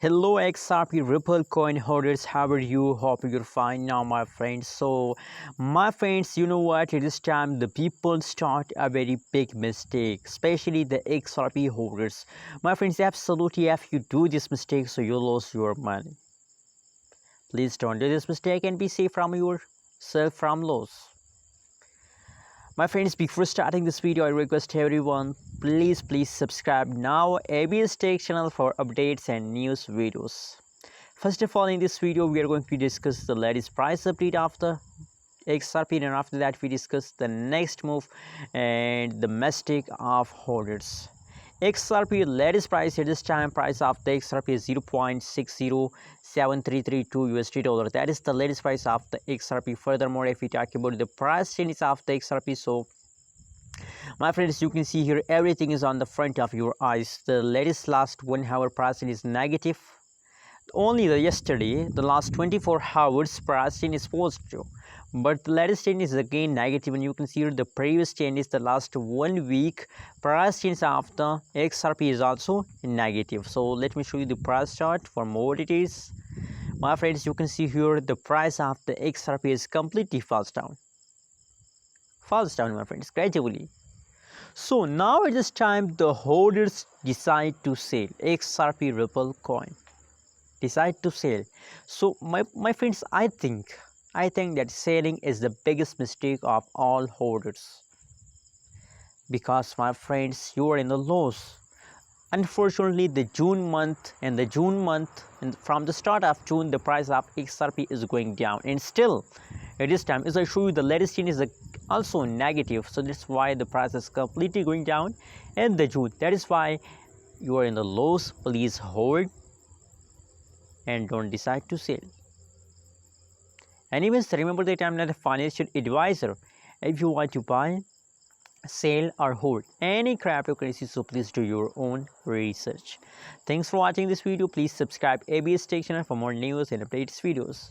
Hello XRP Ripple coin holders, how are you? Hope you're fine now, my friends. So my friends, you know what, it is time the people start a very big mistake, especially the XRP holders. My friends, absolutely, if you do this mistake, so you lose your money. Please don't do this mistake and be safe from yourself from loss. My friends, before starting this video, I request everyone, please subscribe now ABS Tech channel for updates and news videos. First of all, in this video, we are going to discuss the latest price update of the XRP, and after that, we discuss the next move and the mistake of holders. XRP latest price at this time, price of the XRP is 0.607332 USD dollar. That is the latest price of the XRP. Furthermore, if we talk about the price changes of the XRP, so my friends, you can see here everything is on the front of your eyes. The latest last 1 hour price is negative. Only yesterday, the last 24 hours price change is positive, but the latest change is again negative, and you can see here the previous change is the last 1 week price change of the XRP is also negative. So let me show you the price chart for more details. My friends, you can see here the price of the XRP is completely falls down, my friends, gradually. So now it is time the holders decide to sell XRP Ripple coin. Decide to sell. So my friends, I think that selling is the biggest mistake of all holders, because my friends, you are in the loss. Unfortunately, the June month and from the start of June, the price of XRP is going down, and still at this time, as I show you, the latest change is also negative. So that's why the price is completely going down in the June. That is why you are in the loss. Please hold and don't decide to sell. Anyways, remember that I'm not a financial advisor. If you want to buy, sell or hold any cryptocurrency, so please do your own research. Thanks for watching this video. Please subscribe ABS Tech channel for more news and updates videos.